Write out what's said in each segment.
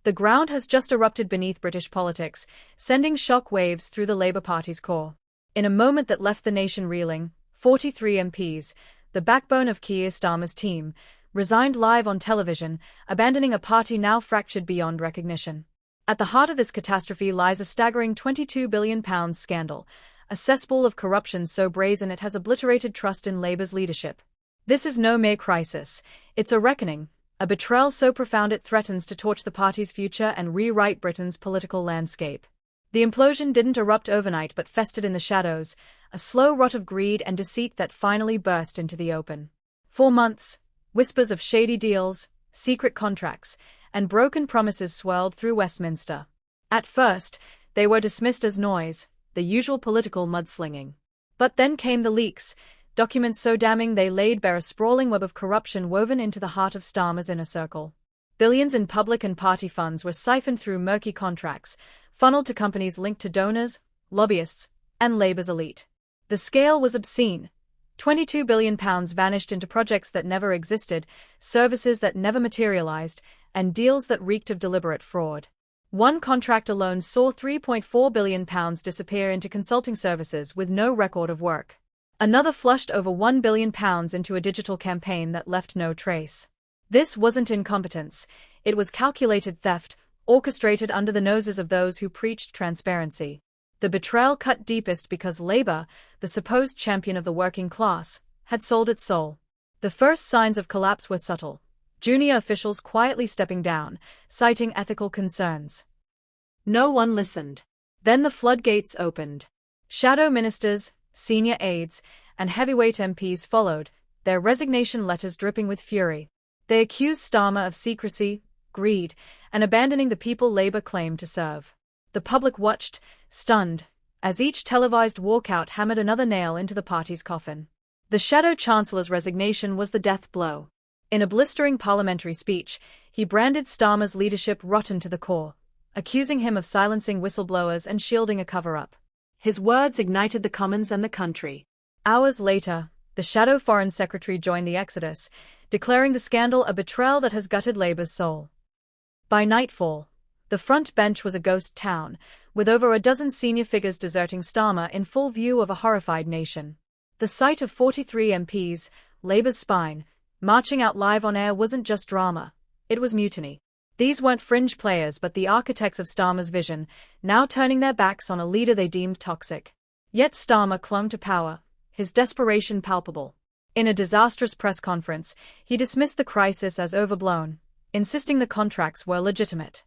The ground has just erupted beneath British politics, sending shock waves through the Labour Party's core. In a moment that left the nation reeling, 43 MPs, the backbone of Keir Starmer's team, resigned live on television, abandoning a party now fractured beyond recognition. At the heart of this catastrophe lies a staggering £22 billion scandal, a cesspool of corruption so brazen it has obliterated trust in Labour's leadership. This is no mere crisis, it's a reckoning, a betrayal so profound it threatens to torch the party's future and rewrite Britain's political landscape. The implosion didn't erupt overnight but festered in the shadows, a slow rot of greed and deceit that finally burst into the open. For months, whispers of shady deals, secret contracts, and broken promises swirled through Westminster. At first, they were dismissed as noise, the usual political mudslinging. But then came the leaks, documents so damning they laid bare a sprawling web of corruption woven into the heart of Starmer's inner circle. Billions in public and party funds were siphoned through murky contracts, funneled to companies linked to donors, lobbyists, and Labour's elite. The scale was obscene. £22 billion vanished into projects that never existed, services that never materialised, and deals that reeked of deliberate fraud. One contract alone saw £3.4 billion disappear into consulting services with no record of work. Another flushed over £1 billion into a digital campaign that left no trace. This wasn't incompetence, it was calculated theft, orchestrated under the noses of those who preached transparency. The betrayal cut deepest because Labour, the supposed champion of the working class, had sold its soul. The first signs of collapse were subtle. Junior officials quietly stepping down, citing ethical concerns. No one listened. Then the floodgates opened. Shadow ministers, senior aides, and heavyweight MPs followed, their resignation letters dripping with fury. They accused Starmer of secrecy, greed, and abandoning the people Labour claimed to serve. The public watched, stunned, as each televised walkout hammered another nail into the party's coffin. The Shadow Chancellor's resignation was the death blow. In a blistering parliamentary speech, he branded Starmer's leadership rotten to the core, accusing him of silencing whistleblowers and shielding a cover-up. His words ignited the Commons and the country. Hours later, the Shadow Foreign Secretary joined the exodus, declaring the scandal a betrayal that has gutted Labour's soul. By nightfall, the front bench was a ghost town, with over a dozen senior figures deserting Starmer in full view of a horrified nation. The sight of 43 MPs, Labour's spine, marching out live on air wasn't just drama, it was mutiny. These weren't fringe players but the architects of Starmer's vision, now turning their backs on a leader they deemed toxic. Yet Starmer clung to power, his desperation palpable. In a disastrous press conference, he dismissed the crisis as overblown, insisting the contracts were legitimate.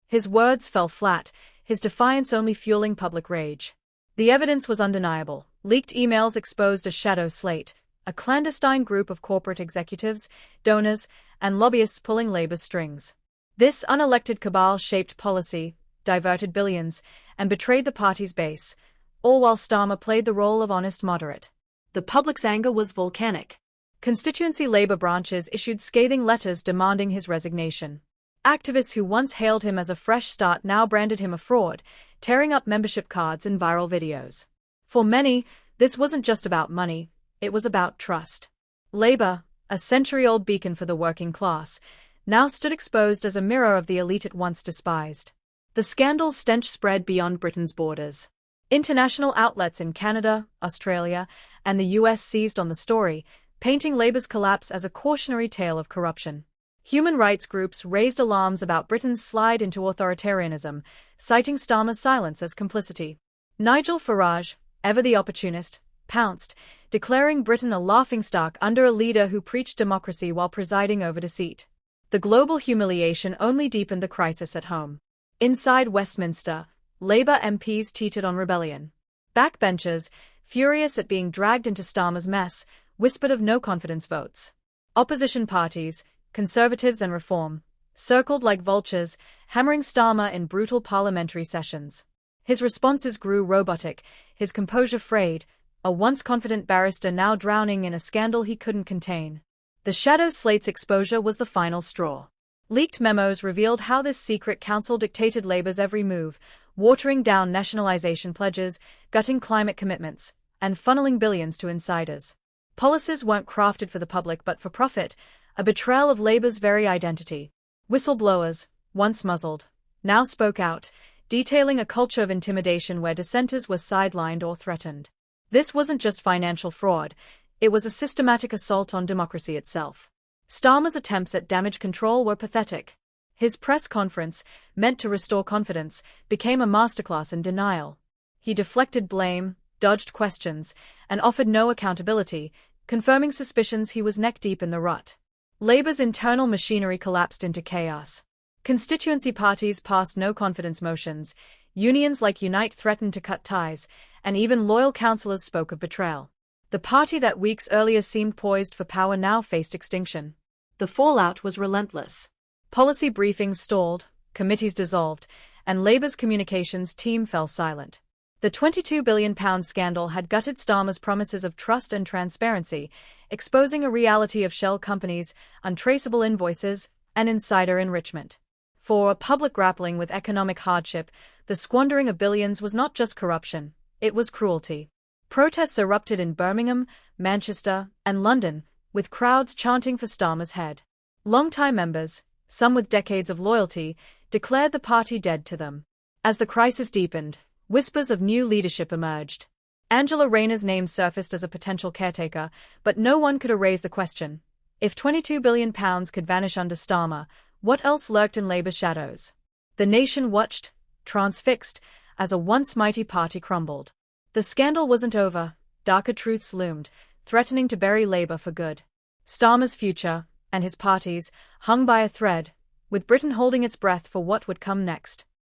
His words fell flat, his defiance only fueling public rage. The evidence was undeniable. Leaked emails exposed a shadow slate, a clandestine group of corporate executives, donors, and lobbyists pulling Labour's strings. This unelected cabal shaped policy, diverted billions, and betrayed the party's base, all while Starmer played the role of honest moderate. The public's anger was volcanic. Constituency Labour branches issued scathing letters demanding his resignation. Activists who once hailed him as a fresh start now branded him a fraud, tearing up membership cards and viral videos. For many, this wasn't just about money, it was about trust. Labour, a century-old beacon for the working class, now stood exposed as a mirror of the elite it once despised. The scandal's stench spread beyond Britain's borders. International outlets in Canada, Australia, and the US seized on the story, painting Labour's collapse as a cautionary tale of corruption. Human rights groups raised alarms about Britain's slide into authoritarianism, citing Starmer's silence as complicity. Nigel Farage, ever the opportunist, pounced, declaring Britain a laughingstock under a leader who preached democracy while presiding over deceit. The global humiliation only deepened the crisis at home. Inside Westminster, Labour MPs teetered on rebellion. Backbenchers, furious at being dragged into Starmer's mess, whispered of no-confidence votes. Opposition parties, Conservatives and Reform, circled like vultures, hammering Starmer in brutal parliamentary sessions. His responses grew robotic, his composure frayed, a once confident barrister now drowning in a scandal he couldn't contain. The shadow slate's exposure was the final straw. Leaked memos revealed how this secret council dictated Labour's every move, watering down nationalisation pledges, gutting climate commitments, and funneling billions to insiders. Policies weren't crafted for the public but for profit, a betrayal of Labour's very identity. Whistleblowers, once muzzled, now spoke out, detailing a culture of intimidation where dissenters were sidelined or threatened. This wasn't just financial fraud, it was a systematic assault on democracy itself. Starmer's attempts at damage control were pathetic. His press conference, meant to restore confidence, became a masterclass in denial. He deflected blame, dodged questions, and offered no accountability, confirming suspicions he was neck-deep in the rut. Labour's internal machinery collapsed into chaos. Constituency parties passed no-confidence motions, unions like Unite threatened to cut ties, and even loyal councillors spoke of betrayal. The party that weeks earlier seemed poised for power now faced extinction. The fallout was relentless. Policy briefings stalled, committees dissolved, and Labour's communications team fell silent. The £22 billion scandal had gutted Starmer's promises of trust and transparency, exposing a reality of shell companies, untraceable invoices, and insider enrichment. For a public grappling with economic hardship, the squandering of billions was not just corruption, it was cruelty. Protests erupted in Birmingham, Manchester, and London, with crowds chanting for Starmer's head. Long-time members, some with decades of loyalty, declared the party dead to them. As the crisis deepened, whispers of new leadership emerged. Angela Rayner's name surfaced as a potential caretaker, but no one could erase the question. If £22 billion could vanish under Starmer, what else lurked in Labour's shadows? The nation watched, transfixed, as a once mighty party crumbled. The scandal wasn't over, darker truths loomed, threatening to bury Labour for good. Starmer's future, and his party's, hung by a thread, with Britain holding its breath for what would come next.